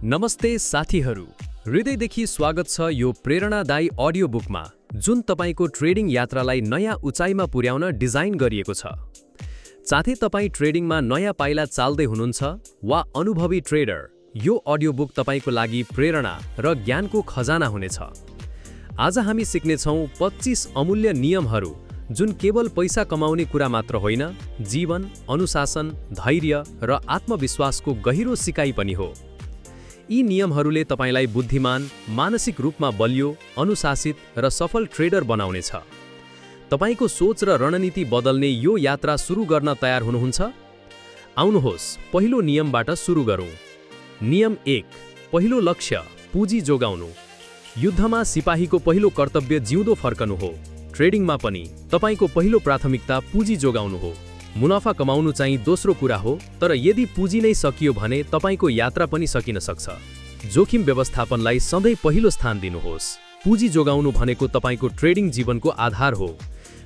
नमस्ते साथीहरू, हृदयदेखि स्वागत छ यो प्रेरणादायी अडियो बुकमा, जुन तपाईको ट्रेडिङ यात्रालाई नयाँ उचाइमा पुर्याउन डिजाइन गरिएको छ। साथै तपाईँ ट्रेडिङमा नयाँ पाइला चाल्दै हुनुहुन्छ वा अनुभवी ट्रेडर, यो अडियो बुक तपाईको लागि प्रेरणा र ज्ञानको खजाना हुनेछ। आज हामी सिक्नेछौँ 25 अमूल्य नियमहरू जुन केवल पैसा कमाउने कुरा मात्र होइन, जीवन, अनुशासन, धैर्य र आत्मविश्वासको गहिरो सिकाइ पनि हो। यी नियमहरूले तपाईलाई बुद्धिमान, मानसिक रूपमा बलियो, अनुशासित र सफल ट्रेडर बनाउनेछ। तपाईको सोच र रणनीति बदल्ने यो यात्रा सुरु गर्न तयार हुनुहुन्छ? आउनुहोस्, पहिलो नियमबाट सुरु गरौँ। नियम 1, पहिलो लक्ष्य पुँजी जोगाउनु। युद्धमा सिपाहीको पहिलो कर्तव्य जिउँदो फर्कनु हो। ट्रेडिङमा पनि तपाईको पहिलो प्राथमिकता पुँजी जोगाउनु हो। मुनाफा कमाउनु चाहिँ दोस्रो कुरा हो, तर यदि पुँजी नै सकियो भने तपाईको यात्रा पनि सकिन सक्छ। जोखिम व्यवस्थापनलाई सधैँ पहिलो स्थान दिनुहोस्। पुँजी जोगाउनु भनेको तपाईको ट्रेडिङ जीवनको आधार हो।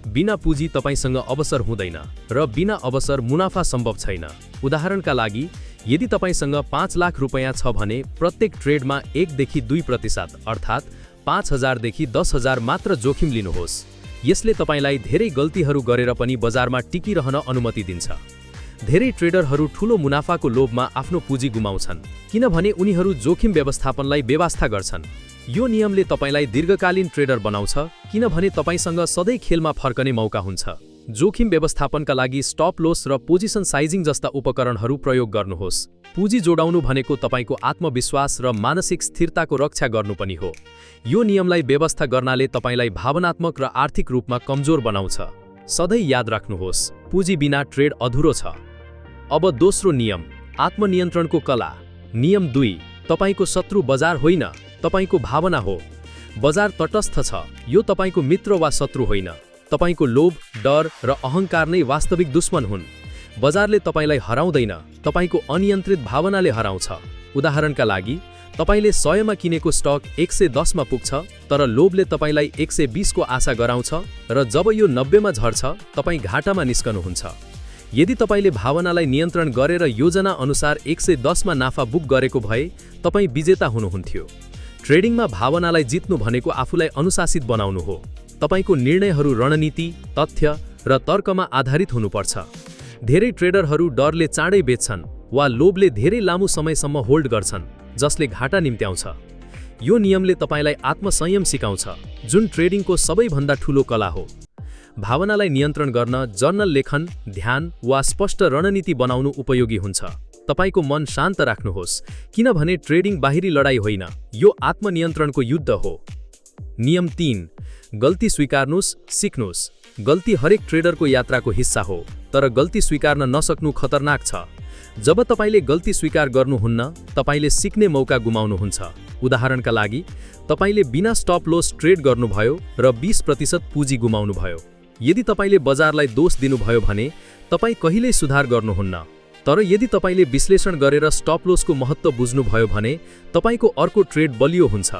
बिना पुँजी तपाईसँग अवसर हुँदैन र बिना अवसर मुनाफा सम्भव छैन। उदाहरणका लागि, यदि तपाईसँग 5 लाख रुपैयाँ छ भने प्रत्येक ट्रेडमा 1 देखि 2% अर्थात् 5000 देखि 10000 मात्र जोखिम लिनुहोस्। यसले तपाईलाई धेरै गल्तीहरू गरेर पनि बजारमा टिकिरहन अनुमति दिन्छ। धेरै ट्रेडरहरू ठूलो मुनाफाको लोभमा आफ्नो पुँजी गुमाउँछन् किनभने उनीहरू जोखिम व्यवस्थापनलाई बेवास्ता गर्छन्। यो नियमले तपाईलाई दीर्घकालीन ट्रेडर बनाउँछ किनभने तपाईसँग सधैँ खेलमा फर्कने मौका हुन्छ। जोखिम व्यवस्थापनका लागि स्टप लॉस र पोजिसन साइजिङ जस्ता उपकरणहरू प्रयोग गर्नुहोस्। पुँजी जोडाउनु भनेको तपाईको आत्मविश्वास र मानसिक स्थिरताको रक्षा गर्नु पनि हो। यो नियमलाई व्यवस्था गर्नाले तपाईलाई भावनात्मक र आर्थिक रूपमा कमजोर बनाउँछ। सधैँ याद राख्नुहोस्, पुँजी बिना ट्रेड अधुरो छ। अब दोस्रो नियम, आत्मनियन्त्रणको कला। नियम 2, तपाईको शत्रु बजार होइन, तपाईको भावना हो। बजार तटस्थ छ, यो तपाईको मित्र वा शत्रु होइन। तपाईको लोभ, डर र अहंकार नै वास्तविक दुश्मन हुन्। बजारले तपाईलाई हराउँदैन, तपाईको अनियन्त्रित भावनाले हराउँछ। उदाहरणका लागि, तपाईले 100 मा किनेको स्टक 110 मा पुग्छ, तर लोभले तपाईलाई 120 को आशा गराउँछ र जब यो 90 मा झर्छ, तपाई घाटामा निस्कनुहुन्छ। यदि तपाईले भावनालाई नियन्त्रण गरेर योजना अनुसार 110 मा नाफा बुक गरेको भए तपाई विजेता हुनुहुन्थ्यो। ट्रेडिङमा भावनालाई जित्नु भनेको आफूलाई अनुशासित बनाउनु हो। तपाईको निर्णयहरू रणनीति, तथ्य र तर्कमा आधारित हुनुपर्छ। धेरै ट्रेडरहरू डरले चाँडै बेच्छन् वा लोभले धेरै लामो समयसम्म होल्ड गर्छन्, जसले घाटा निम्त्याउँछ। यो नियमले तपाईलाई आत्मसंयम सिकाउँछ, जुन ट्रेडिङको सबैभन्दा ठूलो कला हो। भावनालाई नियन्त्रण गर्न जर्नल लेखन, ध्यान वा स्पष्ट रणनीति बनाउनु उपयोगी हुन्छ। तपाईको मन शान्त राख्नुहोस् किनभने ट्रेडिङ बाहिरी लडाई होइन, यो आत्मनियन्त्रणको युद्ध हो। नियम 3, गल्ती स्वीकार्नुस्, सिक्नुस्। गल्ती हरेक ट्रेडरको यात्राको हिस्सा हो, तर गल्ती स्वीकार्न नसक्नु खतरनाक छ। जब तपाईले गल्ती स्वीकार गर्नुहुन्न, तपाईले सिक्ने मौका गुमाउनुहुन्छ। उदाहरणका लागि, तपाईले बिना स्टप लॉस ट्रेड गर्नुभयो र 20% पुँजी गुमाउनुभयो। यदि तपाईले बजारलाई दोष दिनुभयो भने तपाई कहिल्यै सुधार गर्नुहुन्न। तर यदि तपाईले विश्लेषण गरेर स्टप लॉसको महत्त्व बुझ्नुभयो भने तपाईको अर्को ट्रेड बलियो हुन्छ।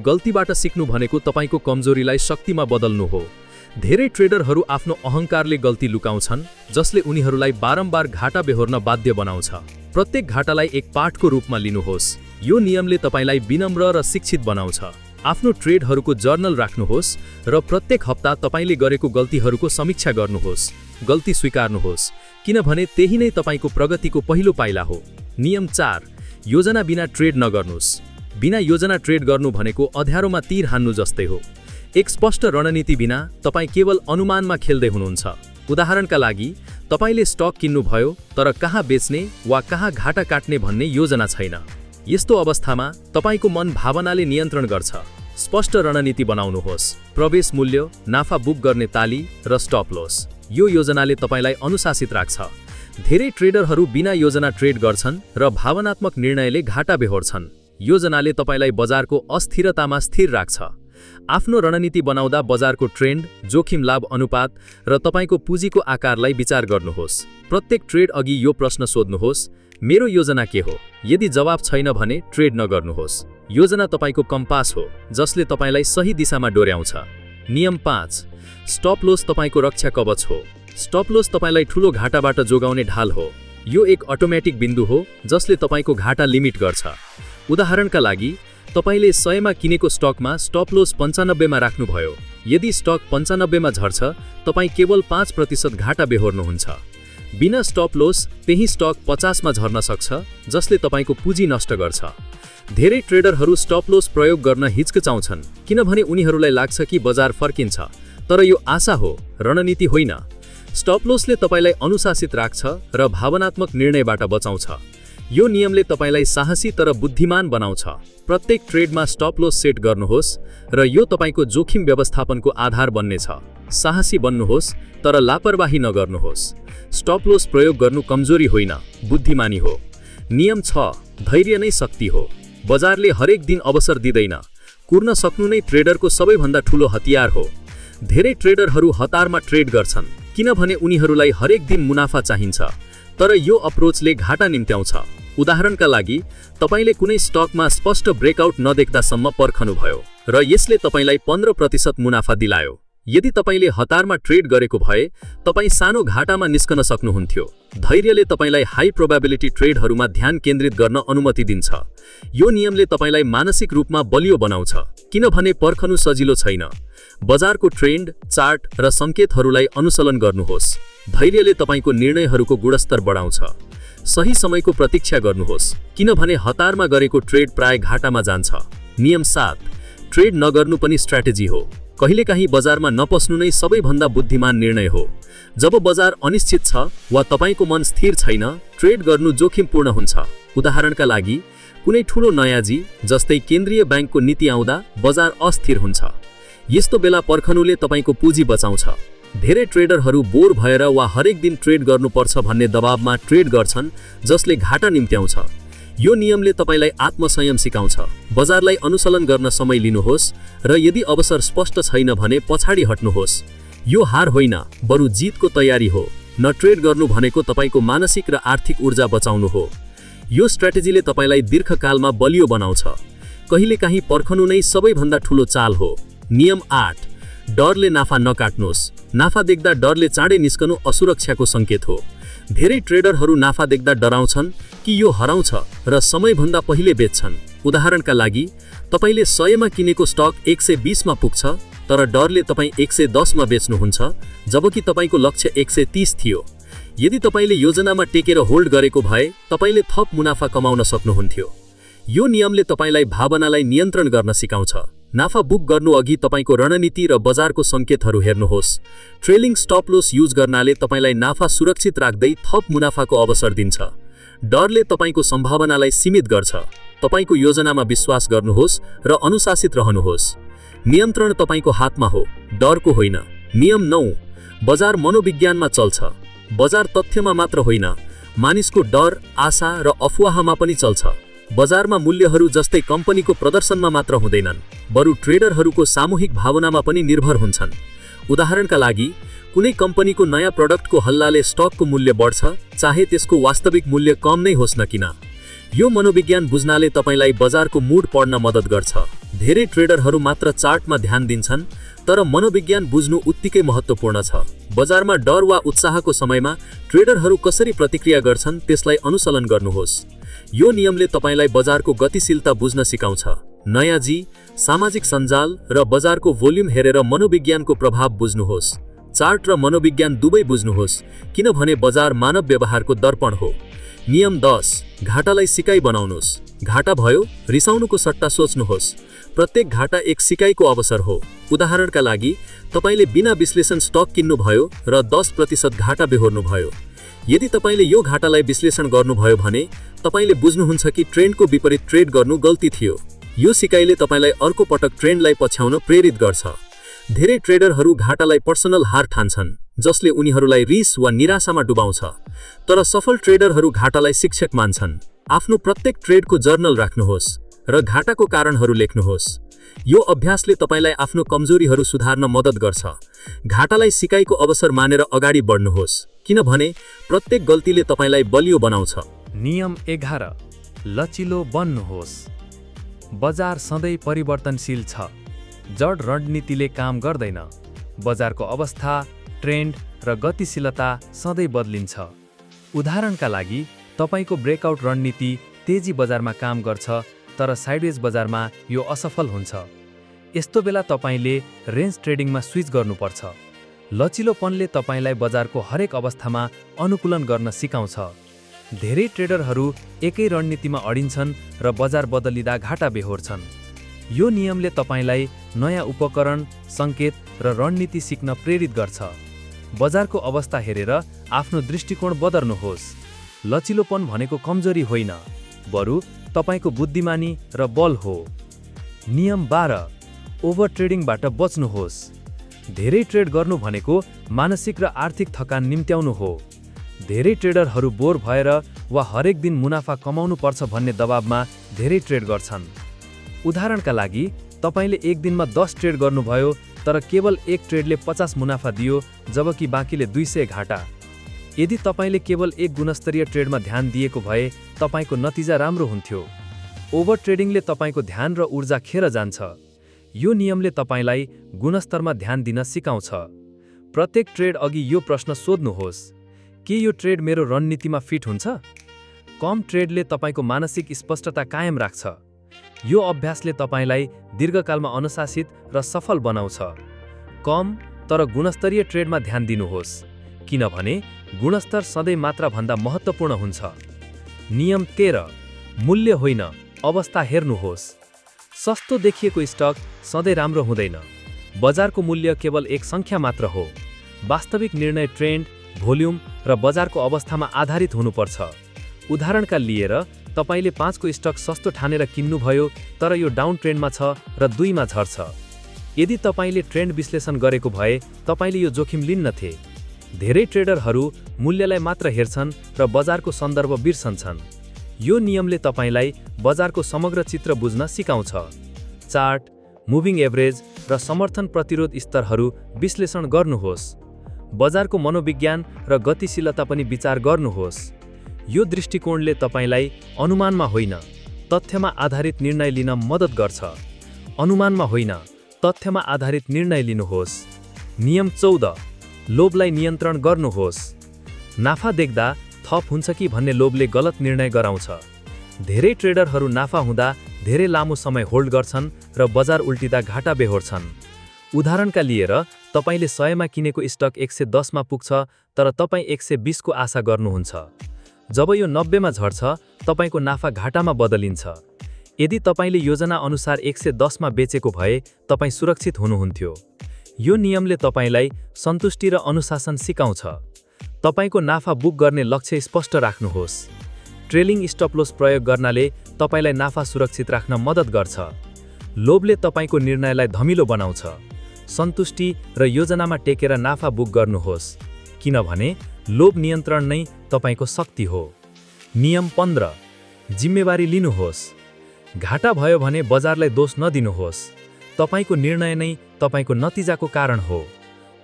गल्तीबाट सिक्नु भनेको तपाईको कमजोरीलाई शक्तिमा बदल्नु हो। धेरै ट्रेडरहरू आफ्नो अहंकारले गल्ती लुकाउँछन्, जसले उनीहरूलाई बारम्बार घाटा बेहोर्न बाध्य बनाउँछ। प्रत्येक घाटालाई एक पाठको रूपमा लिनुहोस्। यो नियमले तपाईलाई विनम्र र शिक्षित बनाउँछ। आफ्नो ट्रेडहरूको जर्नल राख्नुहोस् र प्रत्येक हप्ता तपाईले गरेको गल्तीहरूको समीक्षा गर्नुहोस्। गल्ती स्वीकार्नुहोस् किनभने त्यही नै तपाईको प्रगतिको पहिलो पाइला हो। नियम 4, योजना बिना ट्रेड नगर्नुस्। बिना योजना ट्रेड गर्नु भनेको अँध्यारोमा तीर हान्नु जस्तै हो। एक स्पष्ट रणनीति बिना तपाई केवल अनुमानमा खेल्दै हुनुहुन्छ। उदाहरणका लागि, तपाईले स्टक किन्नुभयो तर कहाँ बेच्ने वा कहाँ घाटा काट्ने भन्ने योजना छैन। यस्तो अवस्थामा तपाईको मन भावनाले नियन्त्रण गर्छ। स्पष्ट रणनीति बनाउनुहोस्। प्रवेश मूल्य, नाफा बुक गर्ने ताली र स्टप लॉस। यो योजनाले तपाईलाई अनुशासित राख्छ। धेरै ट्रेडरहरू बिना योजना ट्रेड गर्छन् र भावनात्मक निर्णयले घाटा बेहोर्छन्। योजनाले तपाईलाई बजारको अस्थिरतामा स्थिर राख्छ। आफ्नो रणनीति बनाउँदा बजारको ट्रेन्ड, जोखिम लाभ अनुपात र तपाईको पुँजीको आकारलाई विचार गर्नुहोस्। प्रत्येक ट्रेड अघि यो प्रश्न सोध्नुहोस्, मेरो योजना के हो? यदि जवाब छैन भने ट्रेड नगर्नुहोस्। योजना तपाईको कम्पास हो, जसले तपाईलाई सही दिशामा डोर्याउँछ। नियम 5, स्टप लॉस तपाईको रक्षा कवच हो। स्टप लॉस तपाईलाई ठूलो घाटाबाट जोगाउने ढाल हो। यो एक अटोमेटिक बिन्दु हो जसले तपाईको घाटा लिमिट गर्छ। उदाहरणका लागि तपाईले 100 मा किनेको स्टकमा स्टप लॉस 95 मा राख्नुभयो। यदि स्टक 95 मा झर्छ, तपाई केवल 5% घाटा बेहोर्नुहुन्छ। बिना स्टप लॉस त्यही स्टक 50 मा झर्न सक्छ, जसले तपाईको पुँजी नष्ट गर्छ। धेरै ट्रेडरहरू स्टप लॉस प्रयोग गर्न हिचकिचाउँछन् किनभने उनीहरूलाई लाग्छ कि बजार फर्किन्छ, तर यो आशा हो, रणनीति होइन। स्टप लॉसले तपाईलाई अनुशासित राख्छ र भावनात्मक निर्णयबाट बचाउँछ। यो नियमले तपाईलाई साहसी तर बुद्धिमान बनाउँछ। प्रत्येक ट्रेडमा स्टप लॉस सेट गर्नुहोस् र यो तपाईको जोखिम व्यवस्थापनको आधार बन्नेछ। साहसी बन्नुहोस् तर लापरवाही नगर्नुहोस्। स्टप लॉस प्रयोग गर्नु कमजोरी होइन, बुद्धिमानी हो। नियम 6, धैर्य नै शक्ति हो। बजारले हरेक दिन अवसर दिँदैन। कुर्न सक्नु नै ट्रेडरको सबैभन्दा ठूलो हतियार हो। धेरै ट्रेडरहरू हतारमा ट्रेड गर्छन् किनभने उनीहरूलाई हरेक दिन मुनाफा चाहिन्छ, तर यो अप्रोचले घाटा निम्त्याउँछ। उदाहरणका लागि, तपाईले कुनै स्टकमा स्पष्ट ब्रेकआउट नदेख्दासम्म पर्खनुभयो र यसले तपाईलाई 15% मुनाफा दिलायो। यदि तपाईले हतारमा ट्रेड गरेको भए तपाई सानो घाटामा निस्कन सक्नुहुन्थ्यो। धैर्यले तपाईलाई हाई प्रोबेबिलिटी ट्रेडहरूमा ध्यान केन्द्रित गर्न अनुमति दिन्छ। यो नियमले तपाईलाई मानसिक रूपमा बलियो बनाउँछ किनभने पर्खनु सजिलो छैन। बजारको ट्रेन्ड, चार्ट र संकेतहरूलाई अनुसरण गर्नुहोस्। धैर्यले तपाईको निर्णयहरूको गुणस्तर बढाउँछ। सही समयको प्रतीक्षा गर्नुहोस् किनभने हतारमा गरेको ट्रेड प्राय घाटामा जान्छ। नियम 7, ट्रेड नगर्नु पनि स्ट्र्याटेजी हो। कहिलेकाहीँ बजारमा नपस्नु नै सबैभन्दा बुद्धिमान निर्णय हो। जब बजार अनिश्चित छ वा तपाईको मन स्थिर छैन, ट्रेड गर्नु जोखिमपूर्ण हुन्छ। उदाहरणका लागि, कुनै ठूलो नयाँजी जस्तै केन्द्रीय बैंकको नीति आउँदा बजार अस्थिर हुन्छ। यस्तो बेला पर्खनुले तपाईको पुँजी बचाउँछ। धेरै ट्रेडरहरू बोर भएर वा हरेक दिन ट्रेड गर्नुपर्छ भन्ने दबावमा ट्रेड गर्छन्, जसले घाटा निम्त्याउँछ। यो नियमले तपाईलाई आत्मसंयम सिकाउँछ। बजारलाई अनुसरण गर्न समय लिनुहोस् र यदि अवसर स्पष्ट छैन भने पछाडी हट्नुहोस्। यो हार होइन, बरु जितको तयारी हो। न ट्रेड गर्नु भनेको तपाईको मानसिक र आर्थिक ऊर्जा बचाउनु हो। यो स्ट्र्याटेजीले तपाईलाई दीर्घकालमा बलियो बनाउँछ। कहिलेकाहीँ पर्खनु नै सबैभन्दा ठूलो चाल हो। नियम 8, डरले नाफा नकाट्नुहोस्। नाफा देख्दा डरले चाँडै निस्कनु असुरक्षाको संकेत हो। धेरै ट्रेडरहरू नाफा देख्दा डराउँछन् कि यो हराउँछ र समयभन्दा पहिले बेच्छन्। उदाहरणका लागि, तपाईले 100 मा किनेको स्टक 120 मा पुग्छ, तर डरले तपाई 110 मा बेच्नुहुन्छ, जबकि तपाईको लक्ष्य 130 थियो। यदि तपाईले योजनामा टेकेर होल्ड गरेको भए तपाईले थप मुनाफा कमाउन सक्नुहुन्थ्यो। यो नियमले तपाईलाई भावनालाई नियन्त्रण गर्न सिकाउँछ। नाफा बुक गर्नु अघि तपाईको रणनीति र बजारको संकेतहरू हेर्नुहोस्। ट्रेलिङ स्टप लॉस युज गर्नाले तपाईलाई नाफा सुरक्षित राख्दै थप मुनाफाको अवसर दिन्छ। डरले तपाईको सम्भावनालाई सीमित गर्छ। तपाईको योजनामा विश्वास गर्नुहोस् र अनुशासित रहनुहोस्। नियन्त्रण तपाईको हातमा हो, डरको होइन। नियम 9, बजार मनोविज्ञानमा चल्छ। बजार तथ्यमा मात्र होइन, मानिसको डर, आशा र अफवाहमा पनि चल्छ। बजारमा मूल्यहरू जस्तै कम्पनीको प्रदर्शनमा मात्र हुँदैनन्, बरु ट्रेडरहरूको सामूहिक भावनामा पनि निर्भर हुन्छन्। उदाहरणका लागि, कुनै कम्पनीको नयाँ प्रोडक्टको हल्लाले स्टकको मूल्य बढ्छ, चाहे त्यसको वास्तविक मूल्य कम नै होस् न किन। यो मनोविज्ञान बुझ्नाले तपाईलाई बजारको मूड पढ्न मद्दत गर्छ। धेरै ट्रेडरहरू मात्र चार्टमा ध्यान दिन्छन्, तर मनोविज्ञान बुझ्नु उत्तिकै महत्त्वपूर्ण छ। बजारमा डर वा उत्साहको समयमा ट्रेडरहरू कसरी प्रतिक्रिया गर्छन् त्यसलाई अनुसरण गर्नुहोस्। यो नियमले तपाईलाई बजारको गतिशीलता बुझ्न सिकाउँछ। नयाँजी, सामाजिक सञ्जाल र बजारको भोल्युम हेरेर मनोविज्ञानको प्रभाव बुझ्नुहोस्। चार्ट र मनोविज्ञान दुवै बुझ्नुहोस् किनभने बजार मानव व्यवहारको दर्पण हो। नियम 10, घाटालाई सिकाइ बनाउनुहोस्। घाटा भयो, रिसाउनुको सट्टा सोच्नुहोस्। प्रत्येक घाटा एक सिकाइको अवसर हो। उदाहरणका लागि, तपाईले बिना विश्लेषण स्टक किन्नुभयो र 10% घाटा बेहोर्नुभयो। यदि तपाईले यो घाटालाई विश्लेषण गर्नुभयो भने तपाईले बुझ्नुहुन्छ कि ट्रेन्डको विपरीत ट्रेड गर्नु गल्ती थियो। यो सिकाइले तपाईलाई अर्को पटक ट्रेन्डलाई पछ्याउन प्रेरित गर्छ। धेरै ट्रेडरहरू घाटालाई पर्सनल हार ठान्छन्, जसले उनीहरूलाई रिस वा निराशामा डुबाउँछ। तर सफल ट्रेडरहरू घाटालाई शिक्षक मान्छन्। आफ्नो प्रत्येक ट्रेडको जर्नल राख्नुहोस् र घाटाको कारणहरू लेख्नुहोस्। यो अभ्यासले तपाईलाई आफ्नो कमजोरीहरू सुधार्न मद्दत गर्छ। घाटालाई सिकाइको अवसर मानेर अगाडि बढ्नुहोस् किनभने प्रत्येक गल्तीले तपाईलाई बलियो बनाउँछ। नियम 11, लचिलो बन्नुहोस्। बजार सधैँ परिवर्तनशील छ। जड रणनीतिले काम गर्दैन। बजारको अवस्था, ट्रेन्ड र गतिशीलता सधैँ बदलिन्छ। उदाहरणका लागि, तपाईको ब्रेकआउट रणनीति तेजी बजारमा काम गर्छ तर साइडवेज बजारमा यो असफल हुन्छ। यस्तो बेला तपाईले रेन्ज ट्रेडिङमा स्विच गर्नुपर्छ। लचिलोपनले तपाईलाई बजारको हरेक अवस्थामा अनुकूलन गर्न सिकाउँछ। धेरै ट्रेडरहरू एकै रणनीतिमा अडिन्छन् र बजार बदलिँदा घाटा बेहोर्छन्। यो नियमले तपाईलाई नयाँ उपकरण, सङ्केत र रणनीति सिक्न प्रेरित गर्छ। बजारको अवस्था हेरेर आफ्नो दृष्टिकोण बदल्नुहोस्। लचिलोपन भनेको कमजोरी होइन, बरु तपाईको बुद्धिमानी र बल हो। नियम 12, ओभर ट्रेडिङबाट बच्नुहोस्। धेरै ट्रेड गर्नु भनेको मानसिक र आर्थिक थकान निम्त्याउनु हो। धेरै ट्रेडरहरू बोर भएर वा हरेक दिन मुनाफा कमाउनु पर्छ भन्ने दबावमा धेरै ट्रेड गर्छन्। उदाहरणका लागि, तपाईले एक दिनमा 10 ट्रेड गर्नुभयो तर केवल एक ट्रेडले 50 मुनाफा दियो जबकि बाँकीले 200 घाटा। यदि तपाईले केवल एक गुणस्तरीय ट्रेडमा ध्यान दिएको भए तपाईको नतिजा राम्रो हुन्थ्यो। ओभर ट्रेडिङले तपाईको ध्यान र ऊर्जा खेर जान्छ। यो नियमले तपाईलाई गुणस्तरमा ध्यान दिन सिकाउँछ। प्रत्येक ट्रेड अघि यो प्रश्न सोध्नुहोस्, के यो ट्रेड मेरो रणनीतिमा फिट हुन्छ? कम ट्रेडले तपाईको मानसिक स्पष्टता कायम राख्छ। यो अभ्यासले तपाईलाई दीर्घकालमा अनुशासित र सफल बनाउँछ। कम तर गुणस्तरीय ट्रेडमा ध्यान दिनुहोस्, किनभने गुणस्तर सधैँ मात्राभन्दा महत्त्वपूर्ण हुन्छ। नियम 13, मूल्य होइन, अवस्था हेर्नुहोस्। सस्तो देखिएको स्टक सधैँ राम्रो हुँदैन। बजारको मूल्य केवल एक सङ्ख्या मात्र हो। वास्तविक निर्णय ट्रेन्ड, भोल्युम र बजारको अवस्थामा आधारित हुनुपर्छ। उदाहरणका लिएर, तपाईले 5 को स्टक सस्तो ठानेर किन्नुभयो तर यो डाउन ट्रेन्डमा छ र 2 मा झर्छ। यदि तपाईले ट्रेन्ड विश्लेषण गरेको भए तपाईले यो जोखिम लिन्नथे। धेरै ट्रेडरहरू मूल्यलाई मात्र हेर्छन् र बजारको सन्दर्भ बिर्सन्छन्। यो नियमले तपाईलाई बजारको समग्र चित्र बुझ्न सिकाउँछ। चार्ट, मुभिङ एभरेज र समर्थन प्रतिरोध स्तरहरू विश्लेषण गर्नुहोस्। बजारको मनोविज्ञान र गतिशीलता पनि विचार गर्नुहोस्। यो दृष्टिकोणले तपाईलाई अनुमानमा होइन, तथ्यमा आधारित निर्णय लिन मद्दत गर्छ। अनुमानमा होइन, तथ्यमा आधारित निर्णय लिनुहोस्। नियम 14, लोभलाई नियन्त्रण गर्नुहोस्। नाफा देख्दा थप हुन्छ कि भन्ने लोभले गलत निर्णय गराउँछ। धेरै ट्रेडरहरू नाफा हुँदा धेरै लामो समय होल्ड गर्छन् र बजार उल्टिँदा घाटा बेहोर्छन्। उदाहरणका लिएर, तपाईले 100 मा किनेको स्टक 110 मा पुग्छ तर तपाईँ 120 को आशा गर्नुहुन्छ। जब यो 90 मा झर्छ, तपाईको नाफा घाटामा बदलिन्छ। यदि तपाईले योजना अनुसार 110 मा बेचेको भए तपाईँ सुरक्षित हुनुहुन्थ्यो। यो नियमले तपाईलाई सन्तुष्टि र अनुशासन सिकाउँछ। तपाईको नाफा बुक गर्ने लक्ष्य स्पष्ट राख्नुहोस्। ट्रेलिङ स्टप लस प्रयोग गर्नाले तपाईलाई नाफा सुरक्षित राख्न मद्दत गर्छ। लोभले तपाईको निर्णयलाई धमिलो बनाउँछ। सन्तुष्टि र योजनामा टेकेर नाफा बुक गर्नुहोस्, किनभने लोभ नियन्त्रण नै तपाईको शक्ति हो। नियम 15, जिम्मेवारी लिनुहोस्। घाटा भयो भने बजारलाई दोष नदिनुहोस्। तपाईको निर्णय नै तपाईको नतिजाको कारण हो।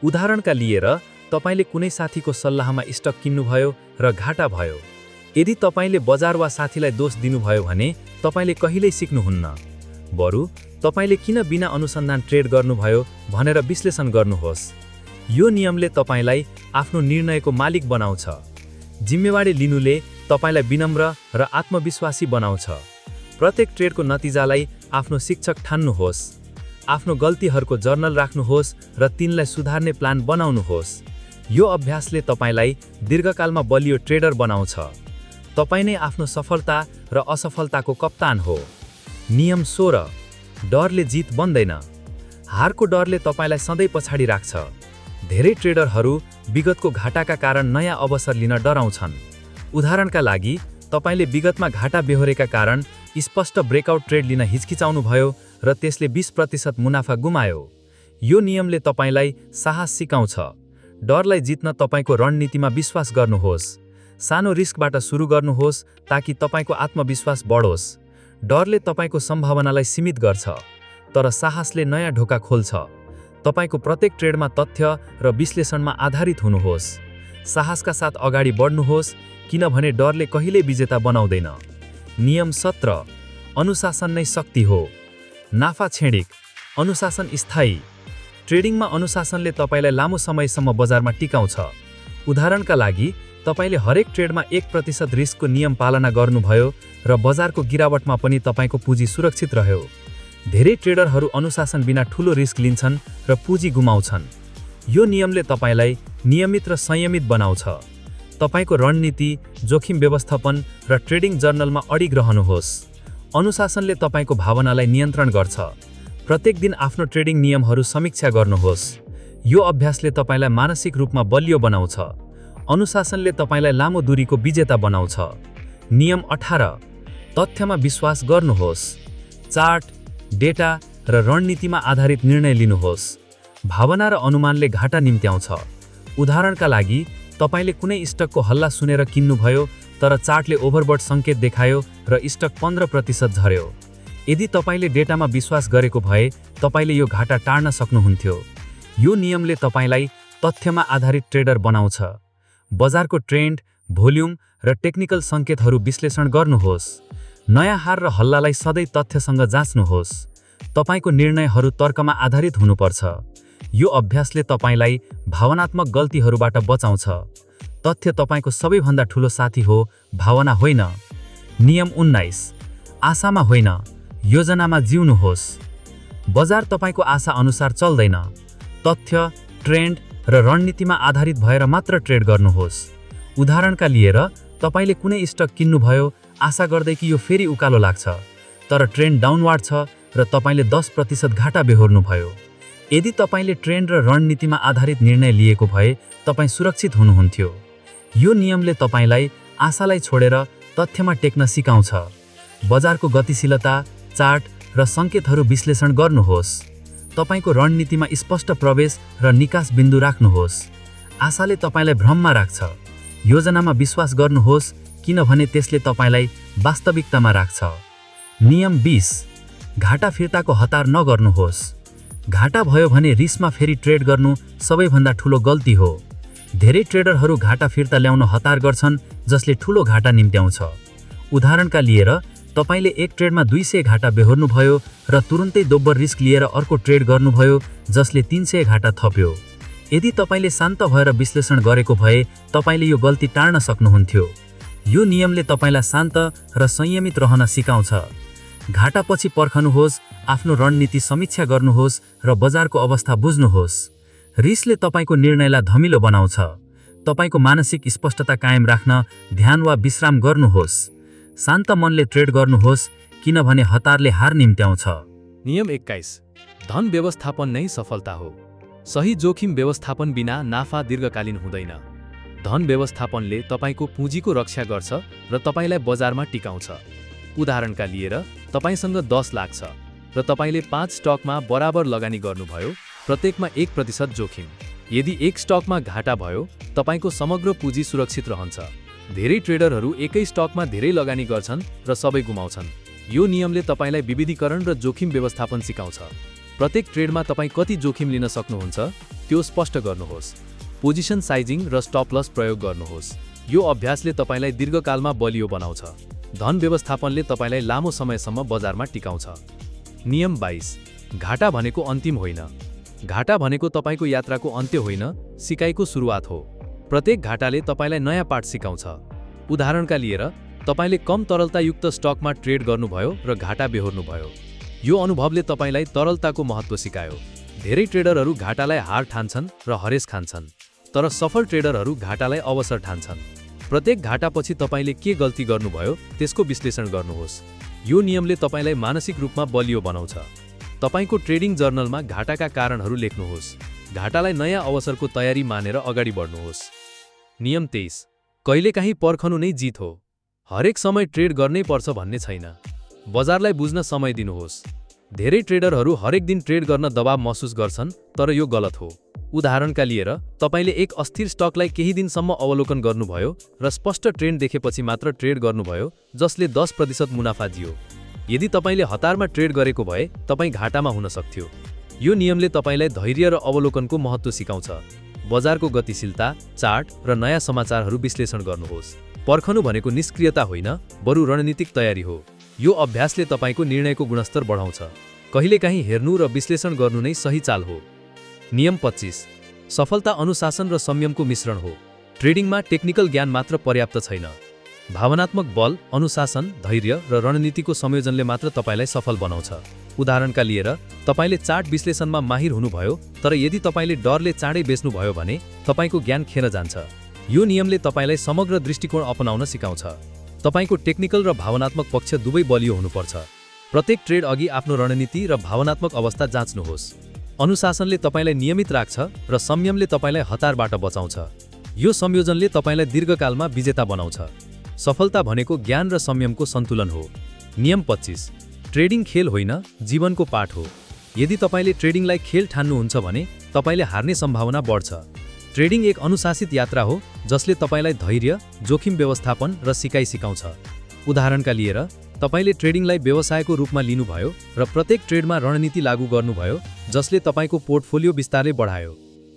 उदाहरणका लिएर, तपाईले कुनै साथीको सल्लाहमा स्टक किन्नुभयो र घाटा भयो। यदि तपाईले बजार वा साथीलाई दोष दिनुभयो भने तपाईले कहिल्यै सिक्नुहुन्न। बरु तपाईले किन बिना अनुसन्धान ट्रेड गर्नुभयो भनेर विश्लेषण गर्नुहोस्। यो नियमले तपाईलाई आफ्नो निर्णयको मालिक बनाउँछ। जिम्मेवारी लिनुले तपाईलाई विनम्र र आत्मविश्वासी बनाउँछ। प्रत्येक ट्रेडको नतिजालाई आफ्नो शिक्षक ठान्नुहोस्। आफ्नो गल्तीहरूको जर्नल राख्नुहोस् र तिनलाई सुधार्ने प्लान बनाउनुहोस्। यो अभ्यासले तपाईलाई दीर्घकालमा बलियो ट्रेडर बनाउँछ। तपाई नै आफ्नो सफलता र असफलताको कप्तान हो। नियम 16, डरले जित बन्दैन। हारको डरले तपाईलाई सधैँ पछाडि राख्छ। धेरै ट्रेडरहरू विगतको घाटाका कारण नयाँ अवसर लिन डराउँछन्। उदाहरणका लागि, तपाईले विगतमा घाटा बेहोरेका कारण स्पष्ट ब्रेकआउट ट्रेड लिन हिचकिचाउनुभयो र त्यसले 20% मुनाफा गुमायो। यो नियमले तपाईलाई साहस सिकाउँछ। डरलाई जित्न तपाईको रणनीतिमा विश्वास गर्नुहोस्। सानो रिस्कबाट सुरु गर्नुहोस् ताकि तपाईको आत्मविश्वास बढोस्। डरले तपाईको सम्भावनालाई सीमित गर्छ, तर साहसले नयाँ ढोका खोल्छ। तपाईको प्रत्येक ट्रेडमा तथ्य र विश्लेषणमा आधारित हुनुहोस्। साहसका साथ अगाडि बढ्नुहोस्, किनभने डरले कहिल्यै विजेता बनाउँदैन। नियम 17, अनुशासन नै शक्ति हो। नाफा क्षणिक, अनुशासन स्थायी। ट्रेडिङमा अनुशासनले तपाईलाई लामो समयसम्म बजारमा टिकाउँछ। उदाहरणका लागि तपाईले हरेक ट्रेडमा 1% रिस्कको नियम पालना गर्नुभयो र बजारको गिरावटमा पनि तपाईको पुँजी सुरक्षित रह्यो। धेरै ट्रेडरहरू अनुशासन बिना ठूलो रिस्क लिन्छन् र पुँजी गुमाउँछन्। यो नियमले तपाईलाई नियमित र संयमित बनाउँछ। तपाईको रणनीति, जोखिम व्यवस्थापन र ट्रेडिङ जर्नलमा अडिग रहनुहोस्। अनुशासनले तपाईको भावनालाई नियन्त्रण गर्छ। प्रत्येक दिन आफ्नो ट्रेडिङ नियमहरू समीक्षा गर्नुहोस्। यो अभ्यासले तपाईलाई मानसिक रूपमा बलियो बनाउँछ। अनुशासनले तपाईलाई लामो दूरीको विजेता बनाउँछ। नियम 18 तथ्यमा विश्वास गर्नुहोस्। चार्ट, डेटा र रणनीतिमा आधारित निर्णय लिनुहोस्। भावना र अनुमानले घाटा निम्त्याउँछ। उदाहरणका लागि तपाईले कुनै स्टकको हल्ला सुनेर किन्नुभयो तर चार्टले ओभरबट सङ्केत देखायो र स्टक 15% झर्यो। यदि तपाईले डेटामा विश्वास गरेको भए तपाईले यो घाटा टार्न सक्नुहुन्थ्यो। यो नियमले तपाईलाई तथ्यमा आधारित ट्रेडर बनाउँछ। बजारको ट्रेन्ड, भोल्युम र टेक्निकल सङ्केतहरू विश्लेषण गर्नुहोस्। नयाँ हार र हल्लालाई सधैँ तथ्यसँग जाँच्नुहोस्। तपाईको निर्णयहरू तर्कमा आधारित हुनुपर्छ। यो अभ्यासले तपाईलाई भावनात्मक गल्तीहरूबाट बचाउँछ। तथ्य तपाईको सबैभन्दा ठूलो साथी हो, भावना होइन। नियम 19 आशामा होइन, योजनामा जिउनुहोस्। बजार तपाईको आशा अनुसार चल्दैन। तथ्य, ट्रेन्ड र रणनीतिमा आधारित भएर मात्र ट्रेड गर्नुहोस्। उदाहरणका लिएर तपाईले कुनै स्टक किन्नुभयो आशा गर्दै कि यो फेरि उकालो लाग्छ, तर ट्रेन्ड डाउनवार्ड छ र तपाईले 10% घाटा बेहोर्नुभयो। यदि तपाईले ट्रेन्ड र रणनीतिमा आधारित निर्णय लिएको भए तपाई सुरक्षित हुनुहुन्थ्यो। यो नियमले तपाईलाई आशालाई छोडेर तथ्यमा टेक्न सिकाउँछ। बजारको गतिशीलता, चार्ट र सङ्केतहरू विश्लेषण गर्नुहोस्। तपाईको रणनीतिमा स्पष्ट प्रवेश र निकास बिन्दु राख्नुहोस्। आशाले तपाईलाई भ्रममा राख्छ। योजनामा विश्वास गर्नुहोस् किनभने त्यसले तपाईलाई वास्तविकतामा राख्छ। नियम 20 घाटा फिर्ताको हतार नगर्नुहोस्। घाटा भयो भने रिस्कमा फेरि ट्रेड गर्नु सबैभन्दा ठूलो गल्ती हो। धेरै ट्रेडरहरू घाटा फिर्ता ल्याउन हतार गर्छन् जसले ठूलो घाटा निम्त्याउँछ। उदाहरणका लिएर तपाईले एक ट्रेडमा 200 घाटा बेहोर्नुभयो र तुरुन्तै दोब्बर रिस्क लिएर अर्को ट्रेड गर्नुभयो जसले 300 घाटा थप्यो। यदि तपाईले शान्त भएर विश्लेषण गरेको भए तपाईले यो गल्ती टार्न सक्नुहुन्थ्यो। यो नियमले तपाईलाई शान्त र संयमित रहन सिकाउँछ। घाटापछि पर्खनुहोस्, आफ्नो रणनीति समीक्षा गर्नुहोस् र बजारको अवस्था बुझ्नुहोस्। रिस्कले तपाईको निर्णयलाई धमिलो बनाउँछ। तपाईको मानसिक स्पष्टता कायम राख्न ध्यान वा विश्राम गर्नुहोस्। शान्त मनले ट्रेड गर्नुहोस् किनभने हतारले हार निम्त्याउँछ। नियम 21 धन व्यवस्थापन नै सफलता हो। सही जोखिम व्यवस्थापन बिना नाफा दीर्घकालीन हुँदैन। धन व्यवस्थापनले तपाईको पुँजीको रक्षा गर्छ र तपाईलाई बजारमा टिकाउँछ। उदाहरणका लिएर तपाईसँग 10 लाख छ र तपाईले 5 स्टकमा बराबर लगानी गर्नुभयो, प्रत्येकमा 1% जोखिम। यदि एक स्टकमा घाटा भयो तपाईको समग्र पुँजी सुरक्षित रहन्छ। धेरै ट्रेडरहरू एकै स्टकमा धेरै लगानी गर्छन् र सबै गुमाउँछन्। यो नियमले तपाईलाई विविधीकरण र जोखिम व्यवस्थापन सिकाउँछ। प्रत्येक ट्रेडमा तपाई कति जोखिम लिन सक्नुहुन्छ त्यो स्पष्ट गर्नुहोस्। पोजिसन साइजिङ र स्टप लस प्रयोग गर्नुहोस्। यो अभ्यासले तपाईलाई दीर्घकालमा बलियो बनाउँछ। धन व्यवस्थापनले तपाईलाई लामो समयसम्म बजारमा टिकाउँछ। नियम 22 घाटा भनेको अन्तिम होइन। घाटा भनेको तपाईको यात्राको अन्त्य होइन, सिकाइको सुरुवात हो। प्रत्येक घाटाले तपाईलाई नयाँ पाठ सिकाउँछ। उदाहरणका लिएर तपाईले कम तरलतायुक्त स्टकमा ट्रेड गर्नुभयो र घाटा बेहोर्नुभयो। यो अनुभवले तपाईलाई तरलताको महत्त्व सिकायो। धेरै ट्रेडरहरू घाटालाई हार ठान्छन् र हरेस खान्छन्, तर सफल ट्रेडरहरू घाटालाई अवसर ठान्छन्। प्रत्येक घाटापछि तपाईले के गल्ती गर्नुभयो त्यसको विश्लेषण गर्नुहोस्। यो नियमले तपाईलाई मानसिक रूपमा बलियो बनाउँछ। तपाईको ट्रेडिङ जर्नलमा घाटाका कारणहरू लेख्नुहोस्। घाटालाई नयाँ अवसरको तयारी मानेर अगाडि बढ्नुहोस्। नियम 23 कहिलेकाहीँ पर्खनु नै जित हो। हरेक समय ट्रेड गर्नै पर्छ भन्ने छैन। बजारलाई बुझ्न समय दिनुहोस्। धेरै ट्रेडरहरू हरेक दिन ट्रेड गर्न दबाव महसुस गर्छन्, तर यो गलत हो। उदाहरणका लिएर तपाईले एक अस्थिर स्टकलाई केही दिनसम्म अवलोकन गर्नुभयो र स्पष्ट ट्रेन्ड देखेपछि मात्र ट्रेड गर्नुभयो जसले 10% मुनाफा दियो। यदि तपाईले हतारमा ट्रेड गरेको भए तपाई घाटामा हुन सक्थ्यो। यो नियमले तपाईलाई धैर्य र अवलोकनको महत्त्व सिकाउँछ। बजारको गतिशीलता, चार्ट र नयाँ समाचारहरू विश्लेषण गर्नुहोस्। पर्खनु भनेको निष्क्रियता होइन, बरु रणनीतिक तयारी हो। यो अभ्यासले तपाईको निर्णयको गुणस्तर बढाउँछ। कहिलेकाहीँ हेर्नु र विश्लेषण गर्नु नै सही चाल हो। नियम 25 सफलता अनुशासन र संयमको मिश्रण हो। ट्रेडिङमा टेक्निकल ज्ञान मात्र पर्याप्त छैन। भावनात्मक बल, अनुशासन, धैर्य र रणनीतिको संयोजनले मात्र तपाईलाई सफल बनाउँछ। उदाहरणका लिएर तपाईले चार्ट विश्लेषणमा माहिर हुनुभयो, तर यदि तपाईले डरले चाँडै बेच्नुभयो भने तपाईको ज्ञान खेर जान्छ। यो नियमले तपाईलाई समग्र दृष्टिकोण अपनाउन सिकाउँछ। तपाईको टेक्निकल र भावनात्मक पक्ष दुवै बलियो हुनुपर्छ। प्रत्येक ट्रेड अघि आफ्नो रणनीति र भावनात्मक अवस्था जाँच्नुहोस्। अनुशासनले तपाईलाई नियमित राख्छ र संयमले तपाईलाई हतारबाट बचाउँछ। यो संयोजनले तपाईलाई दीर्घकालमा विजेता बनाउँछ। सफलता भनेको ज्ञान र संयमको सन्तुलन हो। नियम 25। ट्रेडिङ खेल होइन, जीवनको पाठ हो। यदि तपाईले ट्रेडिङलाई खेल ठान्नुहुन्छ भने तपाईले हार्ने सम्भावना बढ्छ। ट्रेडिङ एक अनुशासित यात्रा हो जसले तपाईलाई धैर्य, जोखिम व्यवस्थापन र सिकाइ सिकाउँछ। उदाहरणका लिएर तपाईले ट्रेडिङलाई व्यवसायको रूपमा लिनुभयो र प्रत्येक ट्रेडमा रणनीति लागू गर्नुभयो जसले तपाईको पोर्टफोलियो बिस्तारै बढायो।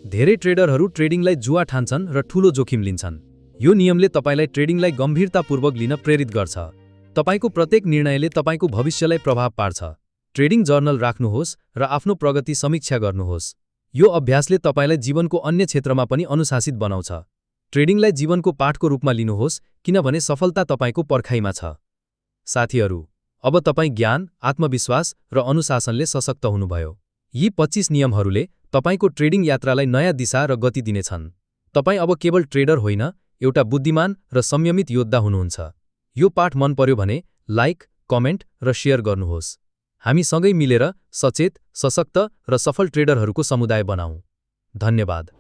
धेरै ट्रेडरहरू ट्रेडिङलाई जुवा ठान्छन् र ठूलो जोखिम लिन्छन्। यो नियमले तपाईलाई ट्रेडिङलाई गम्भीरतापूर्वक लिन प्रेरित गर्छ। तपाईको प्रत्येक निर्णयले तपाईको भविष्यलाई प्रभाव पार्छ। ट्रेडिङ जर्नल राख्नुहोस् र आफ्नो प्रगति समीक्षा गर्नुहोस्। यो अभ्यासले तपाईलाई जीवनको अन्य क्षेत्रमा पनि अनुशासित बनाउँछ। ट्रेडिङलाई जीवनको पाठको रूपमा लिनुहोस् किनभने सफलता तपाईको पर्खाइमा छ। साथीहरू, अब तपाई ज्ञान, आत्मविश्वास र अनुशासनले सशक्त हुनुभयो। यी 25 नियमहरूले तपाईको ट्रेडिङ यात्रालाई नयाँ दिशा र गति दिनेछन्। तपाई अब केवल ट्रेडर होइन, एउटा बुद्धिमान र संयमित योद्धा हुनुहुन्छ। यो पाठ मन पर्यो भने लाइक, कमेन्ट र शेयर गर्नुहोस्। हामी सँगै मिलेर सचेत, सशक्त र सफल ट्रेडरहरूको समुदाय बनाऊँ। धन्यवाद।